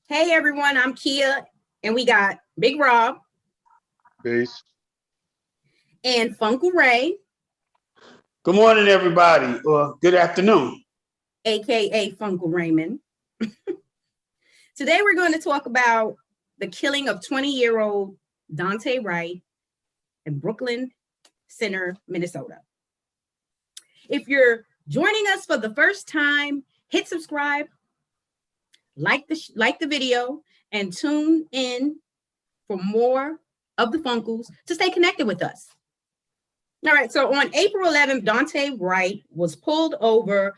Hey everyone, I'm Kia, and we got Big Rob Peace. and Funko Ray, Good morning, everybody, or good afternoon. aka Funko Raymond. Today we're going to talk about the killing of 20-year-old Daunte Wright in Brooklyn Center, Minnesota. If you're joining us for the first time, hit subscribe, like the video, and tune in for more of the Funcles to stay connected with us. All right, so on April 11th, Daunte Wright was pulled over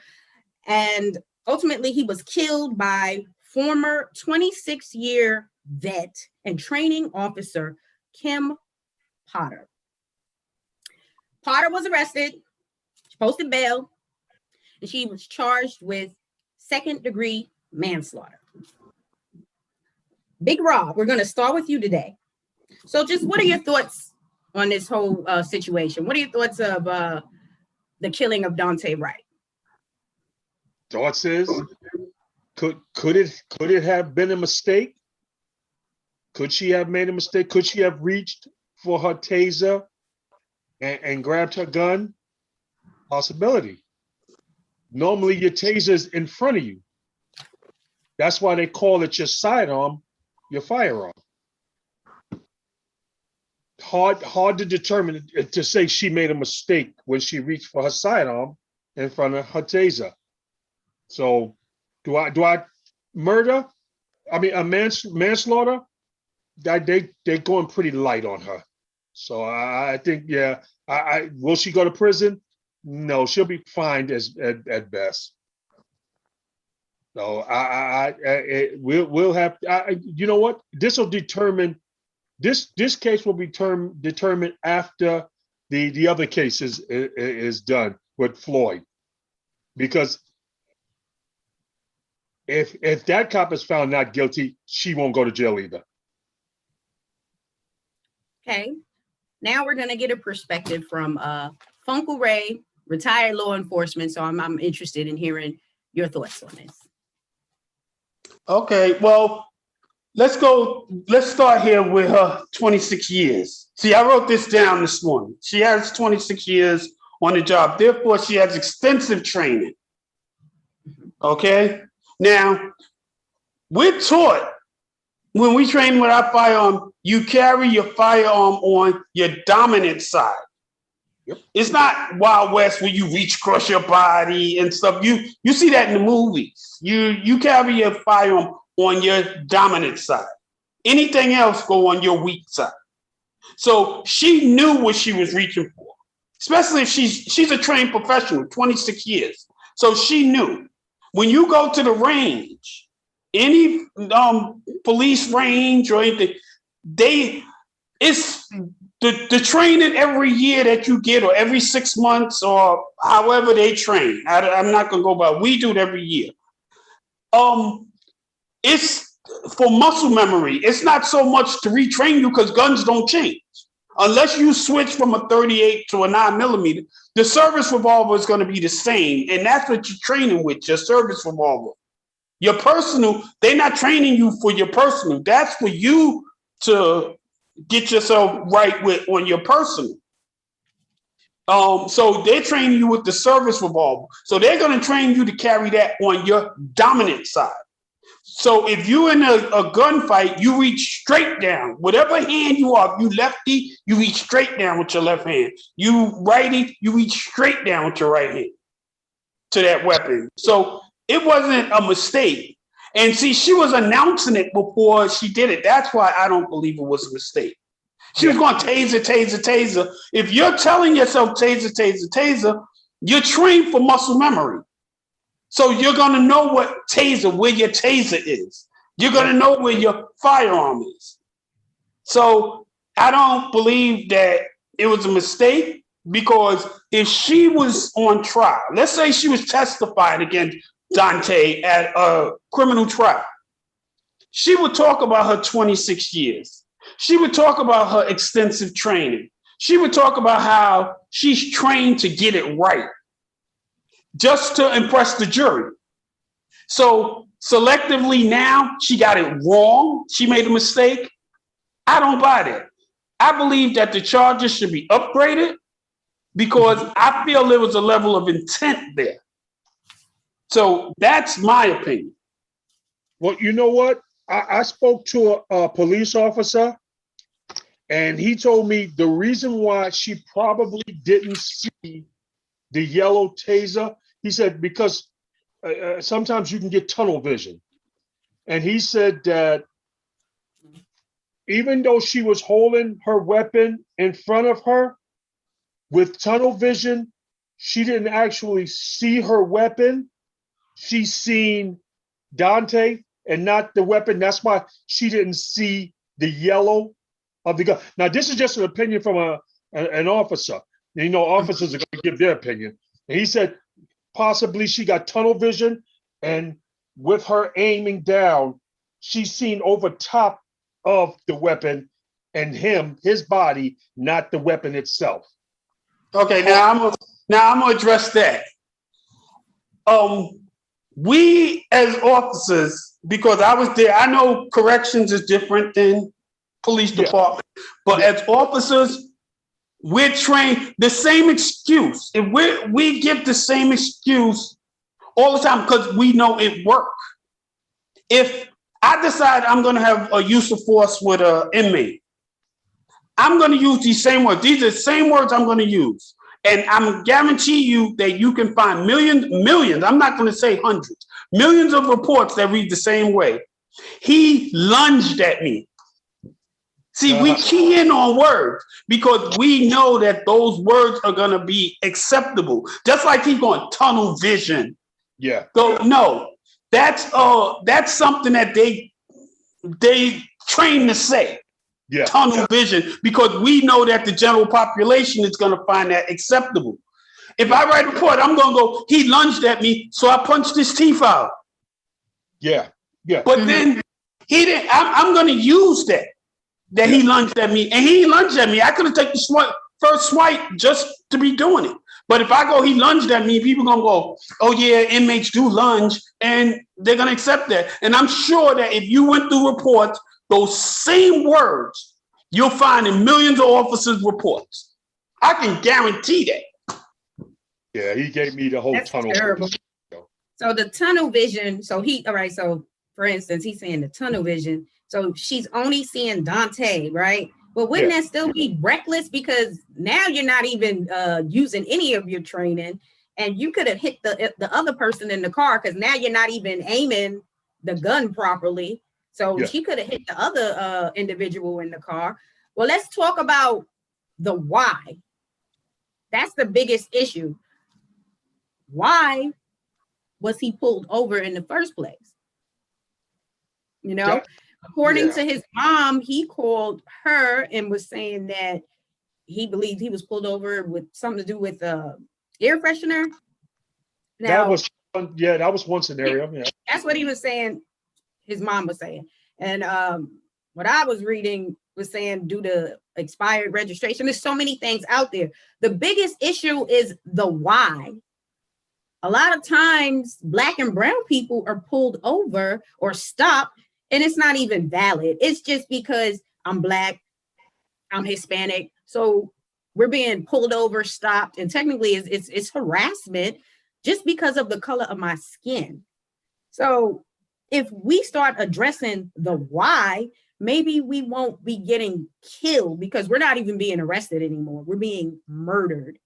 and ultimately he was killed by former 26-year vet and training officer Kim Potter. Potter was arrested, she posted bail, and she was charged with second-degree manslaughter. Big Rob, we're going to start with you today. So just what are your thoughts on this whole situation? What are your thoughts of the killing of Daunte Wright? Thoughts is, could it have been a mistake? Could she have made a mistake? Could she have reached for her taser and grabbed her gun? Possibility. Normally your taser is in front of you. That's why they call it your sidearm, your firearm. Hard to determine, to say she made a mistake when she reached for her sidearm in front of her taser. So do I murder? I mean, a manslaughter? They're going pretty light on her. So I think, yeah. Will she go to prison? No, she'll be fined at best. So we'll have. You know what? This will determine. This case will be determined after the other case is done with Floyd, because if that cop is found not guilty, she won't go to jail either. Okay, now we're gonna get a perspective from Funko Ray, retired law enforcement. So I'm interested in hearing your thoughts on this. Okay, well, let's start here with her 26 years. See, I wrote this down this morning. She has 26 years on the job. Therefore, she has extensive training. Okay? Now, we're taught when we train with our firearm, you carry your firearm on your dominant side. Yep. It's not Wild West where you reach across your body and stuff. You see that in the movies. You carry your firearm on your dominant side. Anything else go on your weak side. So she knew what she was reaching for, especially if she's a trained professional, 26 years. So she knew. When you go to the range, any police range or anything, it's the training every year that you get, or every 6 months, or however they train. I'm not gonna go by. We do it every year. It's for muscle memory. It's not so much to retrain you because guns don't change. Unless you switch from a 38 to a 9mm, the service revolver is going to be the same. And that's what you're training with, your service revolver. Your personal, they're not training you for your personal. That's for you to get yourself right with on your personal. So they're training you with the service revolver. So they're going to train you to carry that on your dominant side. So if you're in a gunfight, you reach straight down. Whatever hand you are, if you lefty, you reach straight down with your left hand. You righty, you reach straight down with your right hand to that weapon. So it wasn't a mistake. And see, she was announcing it before she did it. That's why I don't believe it was a mistake. She was going taser. If you're telling yourself taser, you're trained for muscle memory. So you're going to know where your taser is. You're going to know where your firearm is. So I don't believe that it was a mistake, because if she was on trial, let's say she was testifying against Daunte at a criminal trial, she would talk about her 26 years. She would talk about her extensive training. She would talk about how she's trained to get it right, just to impress the jury. So selectively now she got it wrong, she made a mistake, I don't buy that. I believe that the charges should be upgraded because I feel there was a level of intent there. So that's my opinion. Well, you know what? I spoke to a police officer, and he told me the reason why she probably didn't see the yellow taser, he said, because sometimes you can get tunnel vision. And he said that even though she was holding her weapon in front of her with tunnel vision, she didn't actually see her weapon. She seen Daunte and not the weapon. That's why she didn't see the yellow of the gun. Now, this is just an opinion from an officer. You know, officers are going to give their opinion. And he said possibly she got tunnel vision, and with her aiming down, she's seen over top of the weapon and his body, not the weapon itself. Okay, now I'm gonna address that. We as officers, because I was there, I know corrections is different than police department, but as officers, we're trained the same excuse. If we give the same excuse all the time because we know it works. If I decide I'm going to have a use of force with an inmate, I'm going to use these same words. These are the same words I'm going to use. And I'm guarantee you that you can find millions, I'm not going to say hundreds, millions of reports that read the same way. He lunged at me. See, we key in on words because we know that those words are going to be acceptable. Just like he's going tunnel vision. Yeah. So no, that's something that they train to say. Yeah. Tunnel vision, because we know that the general population is going to find that acceptable. If I write a report, I'm going to go, he lunged at me, so I punched his teeth out. Yeah. Yeah. But then he didn't, I'm going to use that he lunged at me, and he lunged at me. I could have taken the first swipe just to be doing it. But if I go, he lunged at me, people going to go, oh yeah, inmates do lunge, and they're going to accept that. And I'm sure that if you went through reports, those same words you'll find in millions of officers' reports. I can guarantee that. Yeah, he gave me the whole That's tunnel. terrible. So the tunnel vision, so for instance, he's saying the tunnel vision. So she's only seeing Daunte, right? But wouldn't that still be reckless? Because now you're not even using any of your training, and you could have hit the other person in the car because now you're not even aiming the gun properly. So she could have hit the other individual in the car. Well, let's talk about the why. That's the biggest issue. Why was he pulled over in the first place? You know, according to his mom, he called her and was saying that he believed he was pulled over with something to do with air freshener. Now, that was one scenario. Yeah. That's what he was saying. His mom was saying. And what I was reading was saying due to expired registration. There's so many things out there. The biggest issue is the why. A lot of times Black and brown people are pulled over or stopped, and it's not even valid. It's just because I'm Black, I'm Hispanic. So we're being pulled over, stopped, and technically it's harassment just because of the color of my skin. So if we start addressing the why, maybe we won't be getting killed because we're not even being arrested anymore. We're being murdered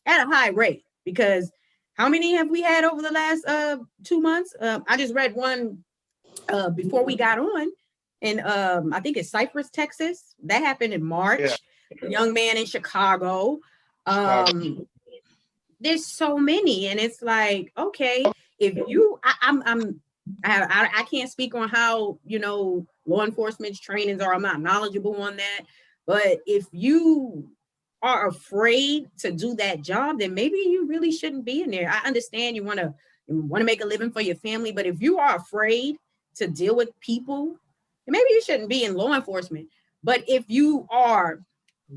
at a high rate. Because how many have we had over the last 2 months? I just read one before we got on, and I think it's Cypress, Texas. That happened in March. Yeah. A young man in Chicago. There's so many, and it's like, okay, if you, I can't speak on how, law enforcement's trainings are. I'm not knowledgeable on that. But if you are afraid to do that job, then maybe you really shouldn't be in there. I understand you want to make a living for your family, but if you are afraid to deal with people, maybe you shouldn't be in law enforcement. But if you are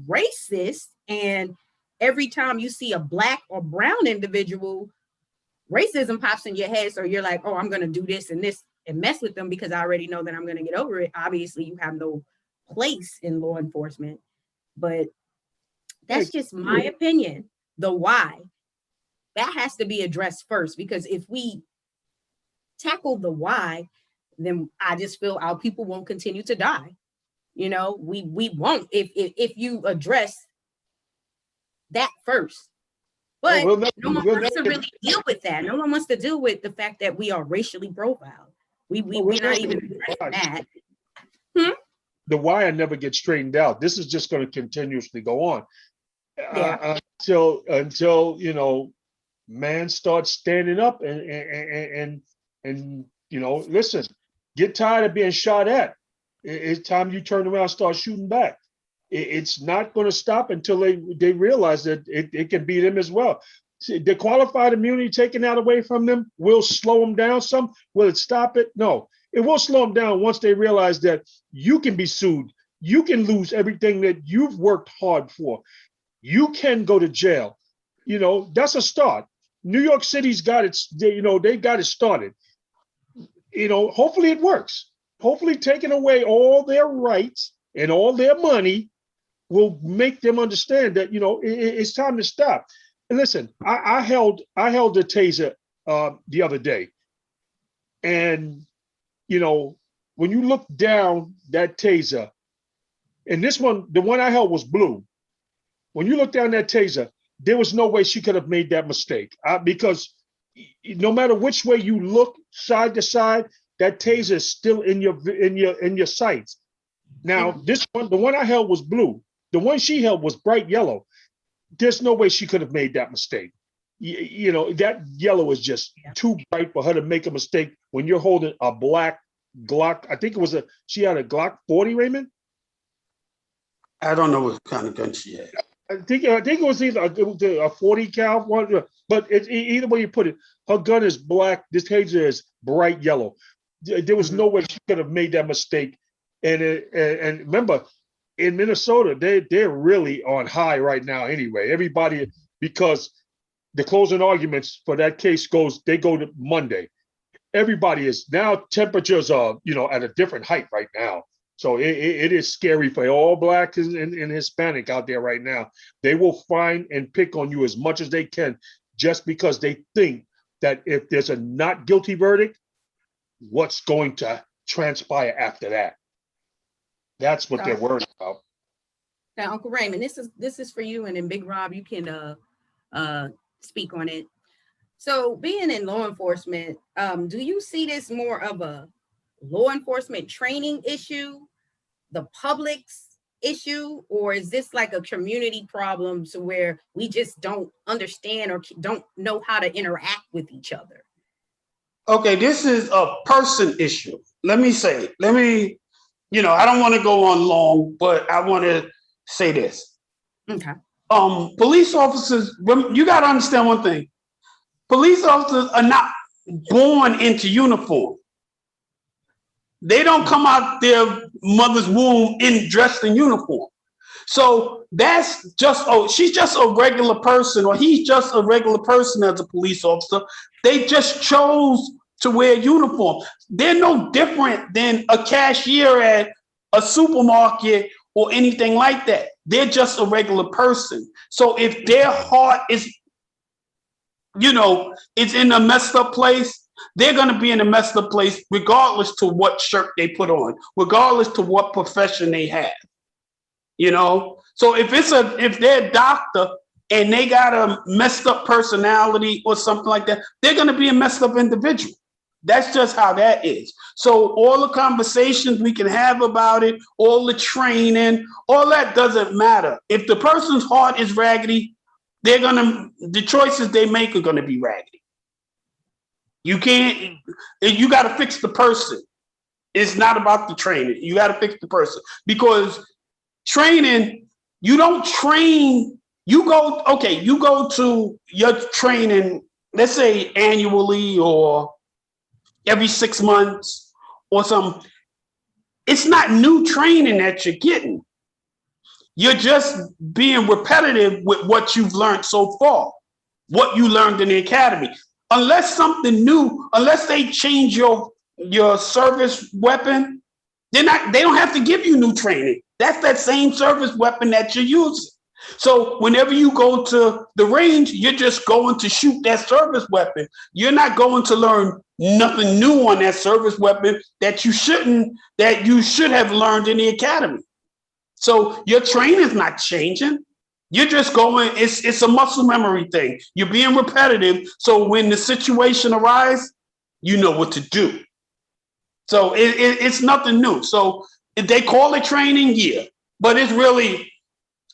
racist and every time you see a Black or brown individual, racism pops in your head. So you're like, oh, I'm going to do this and this and mess with them because I already know that I'm going to get over it. Obviously, you have no place in law enforcement, but that's just my opinion. The why, that has to be addressed first, because if we tackle the why, then I just feel our people won't continue to die. You know, we won't if you address that first. But Well, we'll no one wants to really deal with that. No one wants to deal with the fact that we are racially profiled. We're not even addressing that. The why never gets straightened out. This is just going to continuously go on until you know, man starts standing up and you know, listen, get tired of being shot at. It's time you turn around and start shooting back. It's not going to stop until they realize that it can be them as well. See, the qualified immunity taken out away from them will slow them down some. Will it stop it? No. It will slow them down once they realize that you can be sued. You can lose everything that you've worked hard for. You can go to jail. You know, that's a start. New York City's got it, you know, they got it started. You know, hopefully it works. Hopefully taking away all their rights and all their money will make them understand that, you know, it's time to stop. And listen, I held a taser the other day. And, you know, when you look down that taser, and this one, the one I held was blue. When you look down that taser, there was no way she could have made that mistake because no matter which way you look, side to side, that taser is still in your sights. Now, this one, the one I held was blue. The one she held was bright yellow. There's no way she could have made that mistake. You know, that yellow is just too bright for her to make a mistake when you're holding a black Glock. I think she had a Glock 40, Raymond? I don't know what kind of gun she had. I think it was either a 40 cal one, but either way you put it, her gun is black. This taser is bright yellow. There was no way she could have made that mistake. And remember, in Minnesota, they're really on high right now anyway. Everybody, because the closing arguments for that case go to Monday. Everybody is now, temperatures are, you know, at a different height right now. So it is scary for all Black and Hispanic out there right now. They will find and pick on you as much as they can just because they think that if there's a not guilty verdict, what's going to transpire after that? That's what they're worried about. Now, Uncle Raymond, this is for you, and then Big Rob, you can speak on it. So, being in law enforcement, do you see this more of a law enforcement training issue, the public's issue, or is this like a community problem to where we just don't understand or don't know how to interact with each other? Okay, this is a person issue. Let me, you know, I don't want to go on long, but I want to say this. Okay. Police officers, you got to understand one thing. Police officers are not born into uniform. They don't come out their mother's womb dressed in uniform. So that's just, she's just a regular person, or he's just a regular person as a police officer. They just chose to wear uniform. They're no different than a cashier at a supermarket or anything like that. They're just a regular person. So if their heart is, you know, it's in a messed up place, they're going to be in a messed up place regardless to what shirt they put on, regardless to what profession they have. You know, so if they're a doctor and they got a messed up personality or something like that, they're going to be a messed up individual. That's just how that is. So all the conversations we can have about it, all the training, all that doesn't matter. If the person's heart is raggedy, the choices they make are going to be raggedy. You got to fix the person. It's not about the training. You got to fix the person, because training, you don't train, you go to your training, let's say annually or every 6 months or something. It's not new training that you're getting. You're just being repetitive with what you've learned so far, what you learned in the academy. unless something new, unless they change your service weapon, they don't have to give you new training. That's that same service weapon that you're using. So whenever you go to the range, you're just going to shoot that service weapon. You're not going to learn nothing new on that service weapon that you should have learned in the academy. So your training is not changing. You're just going, it's a muscle memory thing. You're being repetitive. So when the situation arises, you know what to do. So it's nothing new. So if they call it training, yeah, but it's really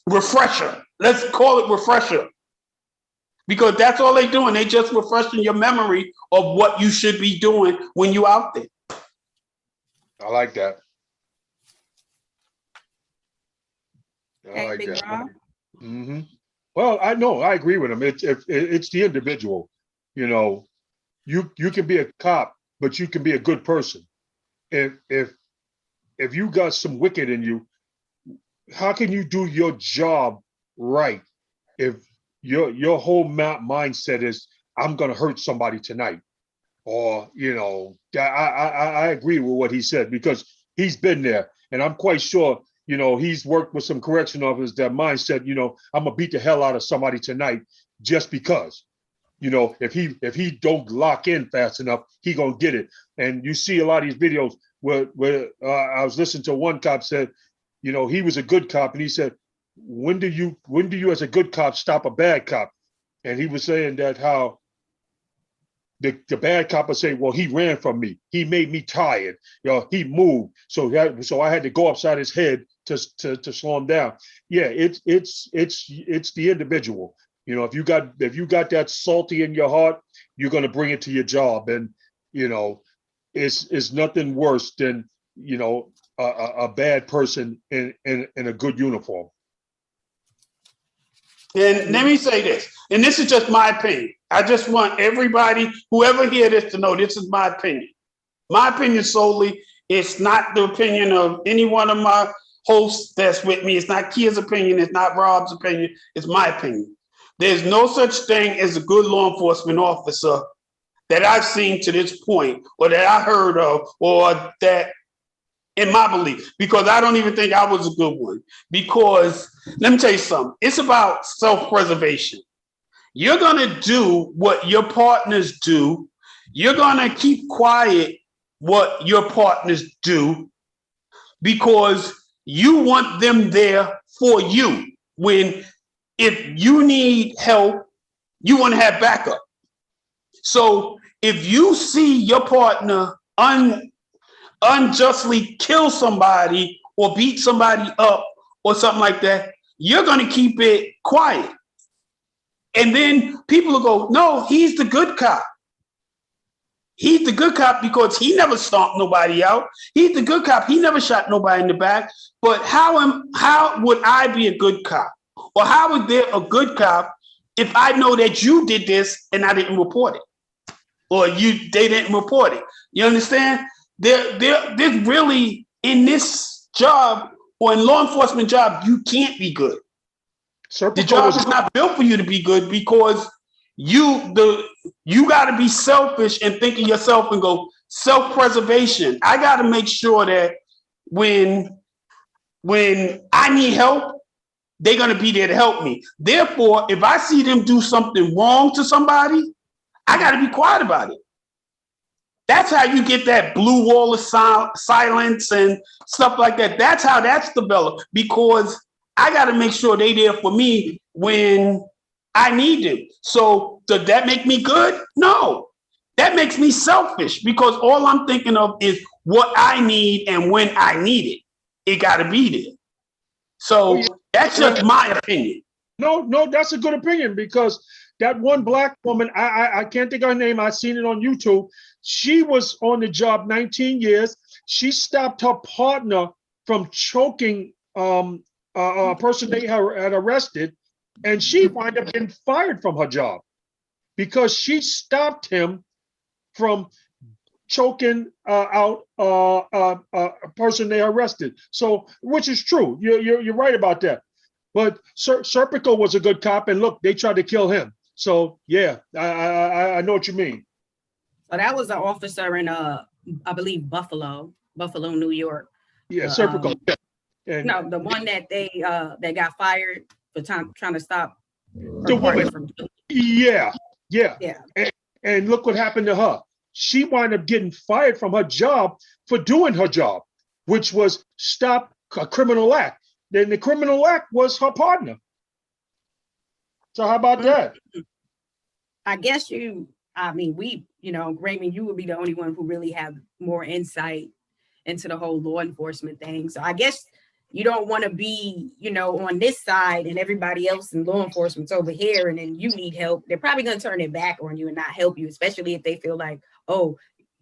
refresher. Let's call it refresher. Because that's all they're doing. They just refreshing your memory of what you should be doing when you're out there. I like that. Okay, Big Rob. Mm-hmm. Well, I know, I agree with him. It's the individual. You know, you can be a cop, but you can be a good person. If you got some wicked in you, how can you do your job right if your whole mindset is I'm gonna hurt somebody tonight? Or, you know, I agree with what he said because he's been there, and I'm quite sure, you know, he's worked with some correction officers that mindset, you know, I'm gonna beat the hell out of somebody tonight just because. You know, if he don't lock in fast enough, he gonna get it. And you see a lot of these videos where I was listening to one cop said, you know, he was a good cop, and he said, when do you as a good cop stop a bad cop? And he was saying that how the bad cop would say, well, he ran from me, he made me tired, you know, he moved, so I had to go upside his head to slow him down. Yeah, it's the individual. You know, if you got that salty in your heart, you're going to bring it to your job. And, you know, it's nothing worse than, you know, a bad person in a good uniform. And let me say this, and this is just my opinion. I just want everybody, whoever hear this, to know this is my opinion. My opinion solely. It's not the opinion of any one of my hosts that's with me. It's not Kia's opinion. It's not Rob's opinion. It's my opinion. There's no such thing as a good law enforcement officer that I've seen to this point, or that I heard of, or that in my belief, because I don't even think I was a good one. Because let me tell you something, it's about self-preservation. You're gonna do what your partners do. You're gonna keep quiet what your partners do because you want them there for you. When if you need help, you want to have backup. So if you see your partner unjustly kill somebody or beat somebody up or something like that, you're going to keep it quiet. And then people will go, no, he's the good cop. He's the good cop because he never stomped nobody out. He's the good cop. He never shot nobody in the back. But how would I be a good cop? Or how is there a good cop if I know that you did this and I didn't report it? Or they didn't report it. You understand? They're really, in this job or in law enforcement job, you can't be good. The job is not built for you to be good because you got to be selfish and think of yourself and go, self-preservation. I got to make sure that when I need help, they're going to be there to help me. Therefore, if I see them do something wrong to somebody, I got to be quiet about it. That's how you get that blue wall of silence and stuff like that. That's how that's developed, because I got to make sure they're there for me when I need them. So does that make me good? No, that makes me selfish, because all I'm thinking of is what I need and when I need it. It got to be there. So that's just my opinion. No, that's a good opinion, because that one black woman, I can't think of her name. I've seen it on YouTube. She was on the job 19 years. She stopped her partner from choking a person they had arrested, and she wound up getting fired from her job because she stopped him from choking out a person they arrested. So, which is true. You're right about that. But Serpico was a good cop, and look, they tried to kill him. So yeah, I know what you mean. So that was an officer in I believe Buffalo, New York. Yeah, The, Serpico. And no, the one that they got fired for trying to stop her the partner woman, from killing. yeah, yeah. Yeah. And look what happened to her. She wound up getting fired from her job for doing her job, which was stop a criminal act. Then the criminal act was her partner. So how about that? I guess Raymond, you would be the only one who really have more insight into the whole law enforcement thing. So I guess you don't want to be, on this side and everybody else in law enforcement's over here, and then you need help. They're probably going to turn it back on you and not help you, especially if they feel like, oh,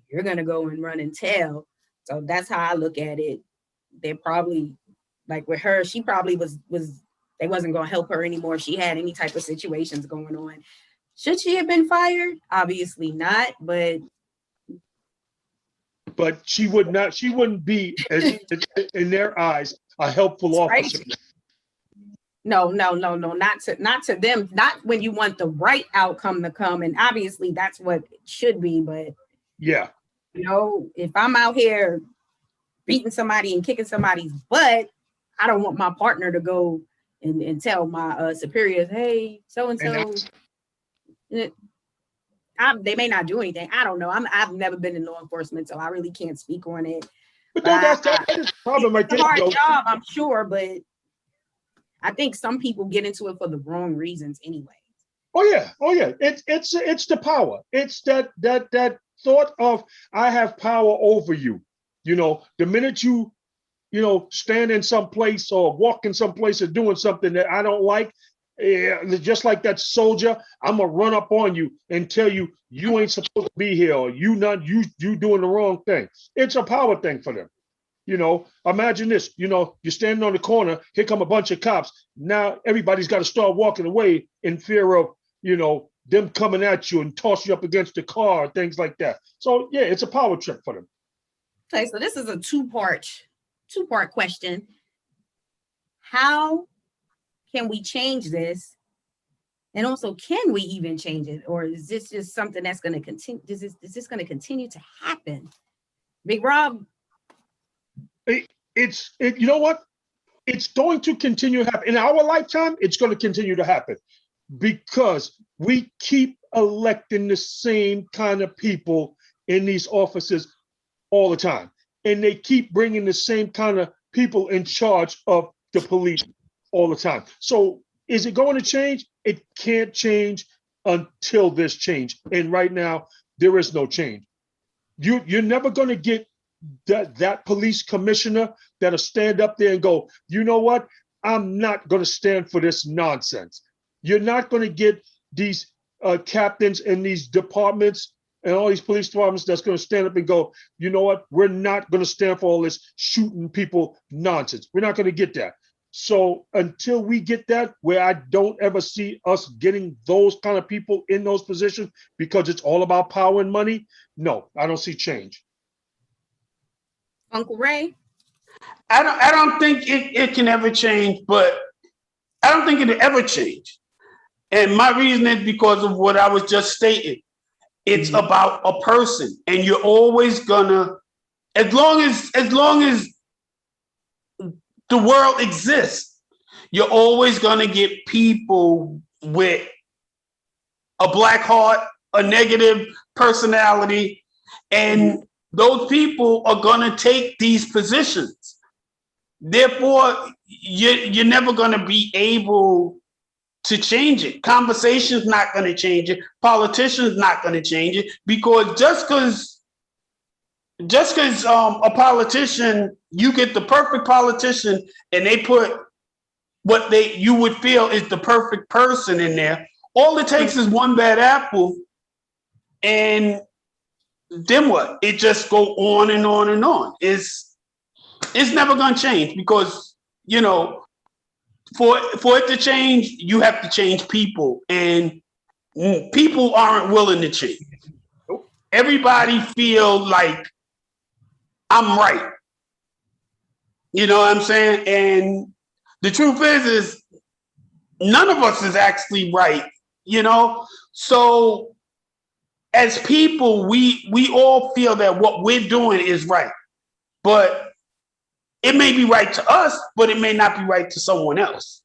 you're going to go and run and tell. So that's how I look at it. They're probably, like with her, she probably was they wasn't going to help her anymore if she had any type of situations going on. Should she have been fired? Obviously not, but she wouldn't be, as in their eyes, a helpful officer. right. No, not to them, not when you want the right outcome to come. And obviously that's what it should be. But Yeah. if I'm out here beating somebody and kicking somebody's butt, I don't want my partner to go and tell my superiors, hey, so-and-so. They may not do anything. I don't know. I've never been in law enforcement, so I really can't speak on it. But that's the problem right It's a there. hard job, I'm sure, but I think some people get into it for the wrong reasons anyway. Oh yeah. It's the power. It's that thought of I have power over you. The minute you stand in some place or walk in some place or doing something that I don't like, just like that soldier, I'm gonna run up on you and tell you you ain't supposed to be here, or you doing the wrong thing. It's a power thing for them. Imagine this, you're standing on the corner, here come a bunch of cops. Now everybody's got to start walking away in fear of, them coming at you and toss you up against the car, things like that. So yeah, it's a power trip for them. Okay, so this is a two-part question. How can we change this? And also, can we even change it? Or is this just something that's going to continue? Is this going to continue to happen? Big Rob? You know what? It's going to continue to happen. In our lifetime, it's going to continue to happen because we keep electing the same kind of people in these offices all the time. And they keep bringing the same kind of people in charge of the police all the time. So is it going to change? It can't change until there's change. And right now, there is no change. You're never going to get that police commissioner that'll stand up there and go, you know what? I'm not going to stand for this nonsense. You're not going to get these captains in these departments and all these police departments that's going to stand up and go, you know what? We're not going to stand for all this shooting people nonsense. We're not going to get that. So until we get that, where I don't ever see us getting those kind of people in those positions because it's all about power and money, no, I don't see change. Uncle Ray? I don't think it can ever change, but I don't think it'll ever change. And my reason is because of what I was just stating. It's about a person, and you're always gonna, as long as the world exists, you're always gonna get people with a black heart, a negative personality, and those people are gonna take these positions. Therefore, you're never gonna be able to change it. Conversation's not going to change it. Politicians not going to change it, because just because a politician, you get the perfect politician and they put what you would feel is the perfect person in there, all it takes is one bad apple, and then what? It just go on and on and on. It's never going to change, because for it to change, you have to change people, and people aren't willing to change. Everybody feel like I'm right. You know what I'm saying? And the truth is none of us is actually right. you know? So as people, we all feel that what we're doing is right, but it may be right to us, but it may not be right to someone else.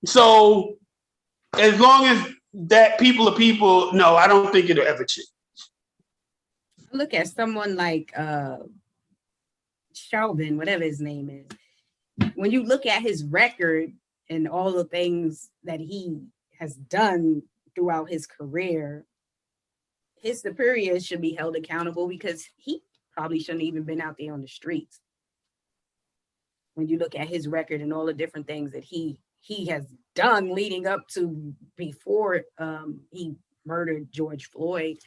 So as long as that people are people, no, I don't think it'll ever change. Look at someone like Chauvin, whatever his name is. When you look at his record and all the things that he has done throughout his career, his superiors should be held accountable because he probably shouldn't even been out there on the streets. When you look at his record and all the different things that he has done leading up to before he murdered George Floyd.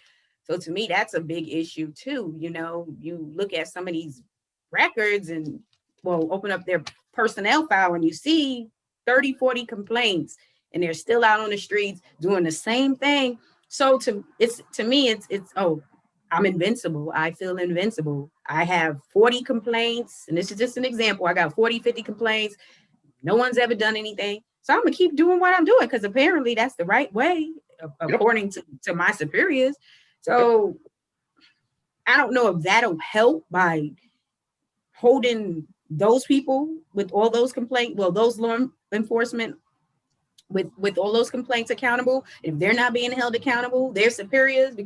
So to me, that's a big issue too. You know, you look at some of these records and open up their personnel file and you see 30, 40 complaints and they're still out on the streets doing the same thing. So to me, it's oh, I'm invincible. I feel invincible. I have 40 complaints, and this is just an example. I got 40, 50 complaints. No one's ever done anything. So I'm gonna keep doing what I'm doing because apparently that's the right way, according to my superiors. So I don't know if that'll help by holding those people with all those complaints, those law enforcement with all those complaints accountable. If they're not being held accountable, their superiors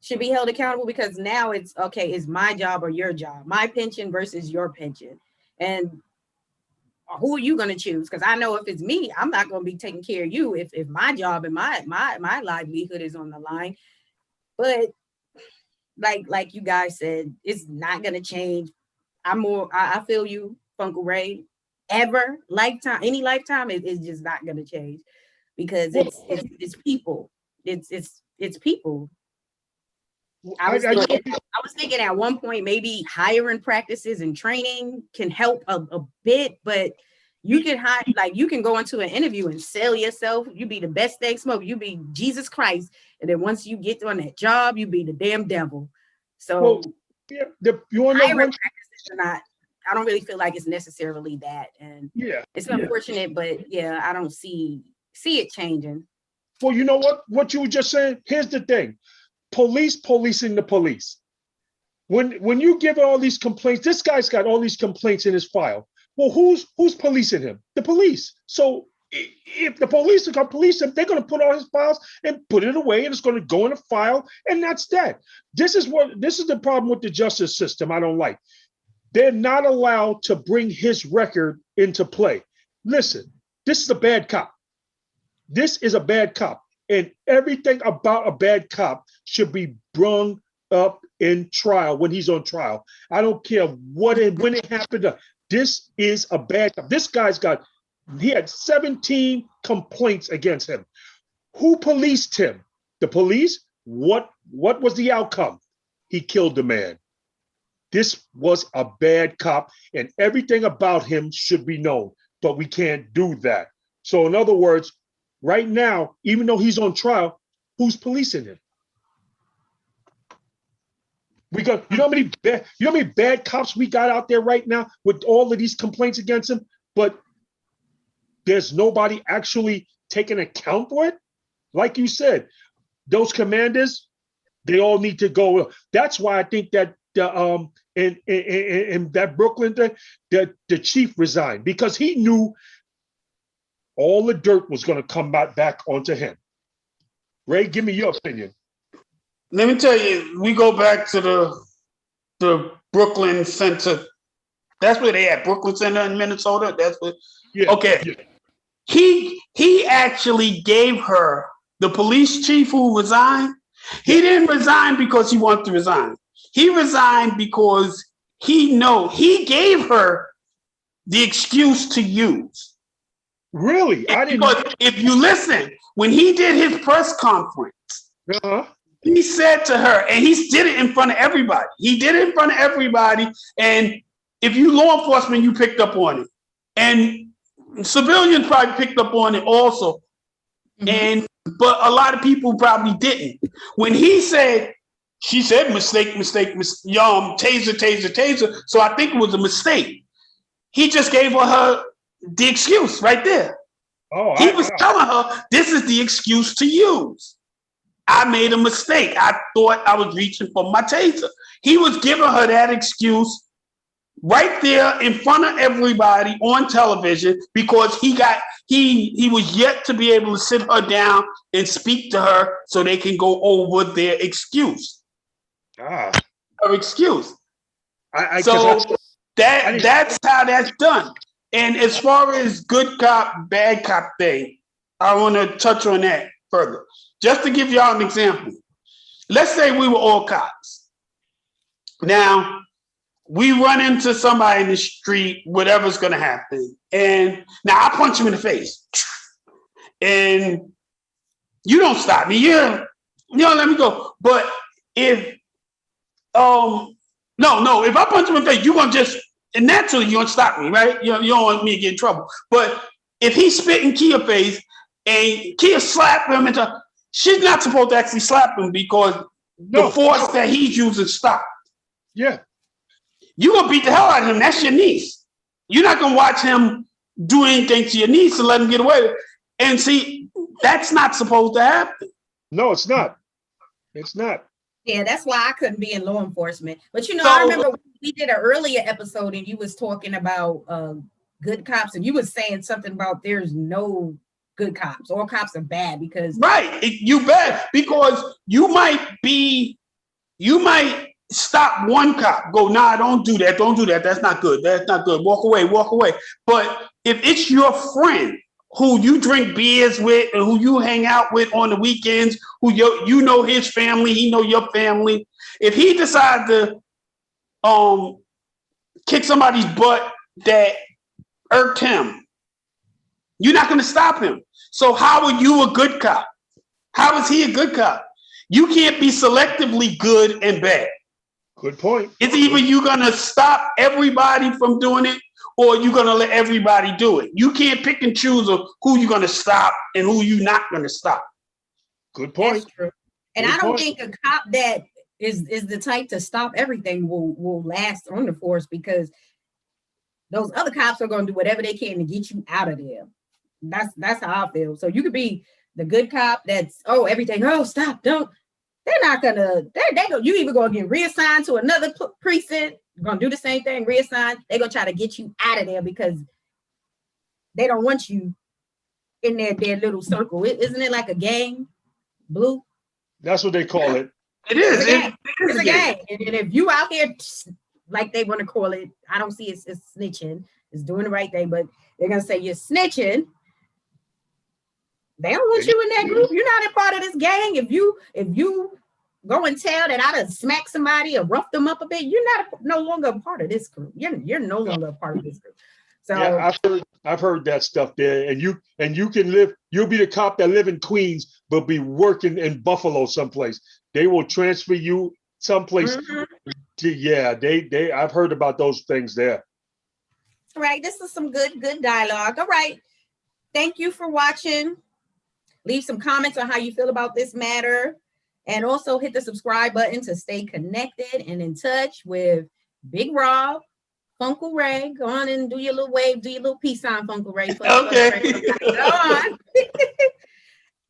should be held accountable because now it's okay, it's my job or your job, my pension versus your pension. And who are you going to choose? Because I know if it's me, I'm not going to be taking care of you if my job and my livelihood is on the line. But like you guys said, it's not going to change. I feel you, Funko Ray. Any lifetime, it's just not going to change because it's people. It's people. I was thinking at one point maybe hiring practices and training can help a bit, but you can you can go into an interview and sell yourself. You be the best thing smoke. You be Jesus Christ, and then once you get on that job, you be the damn devil. So you want to know hiring practices or not, I don't really feel like it's necessarily that, and it's unfortunate, but I don't see it changing. Well, you know what you were just saying. Here's the thing. Police policing the police. When you give all these complaints, this guy's got all these complaints in his file. Well, who's policing him? The police. So if the police are going to police him, they're going to put all his files and put it away, and it's going to go in a file, and that's that. This is the problem with the justice system. I don't like. They're not allowed to bring his record into play. Listen, this is a bad cop. This is a bad cop. And everything about a bad cop should be brung up in trial when he's on trial. I don't care when it happened. This is a bad cop. This guy's he had 17 complaints against him. Who policed him? The police? What was the outcome? He killed the man. This was a bad cop, and everything about him should be known, but we can't do that. So in other words, right now, even though he's on trial, who's policing him? You know how many bad cops we got out there right now with all of these complaints against him, but there's nobody actually taking account for it. Like you said, those commanders, they all need to go. That's why I think that in that Brooklyn thing, the chief resigned because he knew all the dirt was going to come back onto him. Ray, give me your opinion. Let me tell you, we go back to the Brooklyn Center. That's where they at, Brooklyn Center in Minnesota. That's what. Yeah, okay. Yeah. He actually gave her, the police chief who resigned. He didn't resign because he wanted to resign. He resigned because he gave her the excuse to use. Really? If you listen, when he did his press conference, he said to her, and he did it in front of everybody. He did it in front of everybody. And if you law enforcement, you picked up on it. And civilians probably picked up on it also. Mm-hmm. But a lot of people probably didn't. When she said mistake, taser. So I think it was a mistake. He just gave her the excuse right there. Oh, He was telling her, this is the excuse to use. I made a mistake. I thought I was reaching for my taser. He was giving her that excuse right there in front of everybody on television because he was yet to be able to sit her down and speak to her so they can go over their excuse. Her excuse. That's how that's done. And as far as good cop, bad cop thing, I want to touch on that further. Just to give y'all an example. Let's say we were all cops. Now, we run into somebody in the street, whatever's going to happen. And now I punch him in the face. And you don't stop me. You let me go. But if, if I punch him in the face, you're going to just, and naturally you're going to stop me, right? You don't want me to get in trouble. But if he spit in Kia's face and Kia slap him, she's not supposed to actually slap him because the force that he's using stopped. Yeah. You're going to beat the hell out of him. That's your niece. You're not going to watch him do anything to your niece and let him get away with it. And see, that's not supposed to happen. No, it's not. It's not. Yeah, that's why I couldn't be in law enforcement. But I remember we did an earlier episode and you was talking about good cops and you was saying something about there's no good cops. All cops are bad because you bad because you might stop one cop, go, nah, don't do that. That's not good. Walk away. But if it's your friend who you drink beers with and who you hang out with on the weekends, who you know his family, he know your family, if he decides to kick somebody's butt that irked him, you're not going to stop him. So how are you a good cop? How is he a good cop? You can't be selectively good and bad. Good point. It's either you're going to stop everybody from doing it or you're going to let everybody do it. You can't pick and choose of who you're going to stop and who you're not going to stop. Good point. That's true. And I don't think a cop that is the type to stop everything will last on the force because those other cops are going to do whatever they can to get you out of there. That's how I feel. So you could be the good cop that's, everything, stop, don't. They're not gonna, you either gonna get reassigned to another precinct, you're gonna do the same thing, reassigned, they're gonna try to get you out of there because they don't want you in their little circle. Isn't it like a gang, Blue? That's what they call it. It is. It's a gang. And if you out here, like they want to call it, I don't see it's snitching, it's doing the right thing, but they're gonna say you're snitching. They don't want you in that group. You're not a part of this gang. If you go and tell that I done smacked somebody or roughed them up a bit, you're no longer a part of this group. You're no longer a part of this group. So yeah, I've heard that stuff there. And you can live. You'll be the cop that live in Queens, but be working in Buffalo someplace. They will transfer you someplace. I've heard about those things there. All right, this is some good dialogue. All right, thank you for watching. Leave some comments on how you feel about this matter. And also hit the subscribe button to stay connected and in touch with Big Rob, Funko Ray. Go on and do your little wave, do your little peace sign, Funko Ray. Okay. Go on.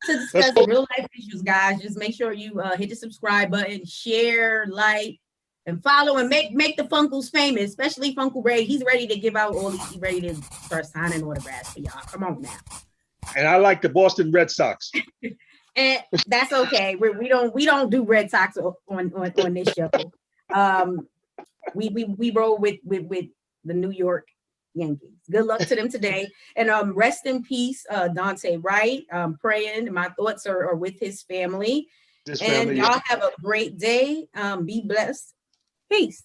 To discuss real life issues, guys. Just make sure you hit the subscribe button, share, like, and follow, and make the Funkles famous, especially Funko Ray. He's ready to give out all these. He's ready to start signing autographs for y'all. Come on now. And I like the Boston Red Sox. And that's okay. We don't do Red Sox on this show. We roll with the New York Yankees. Good luck to them today. And rest in peace, Daunte Wright. Praying. My thoughts are with his family. Y'all have a great day. Be blessed. Peace.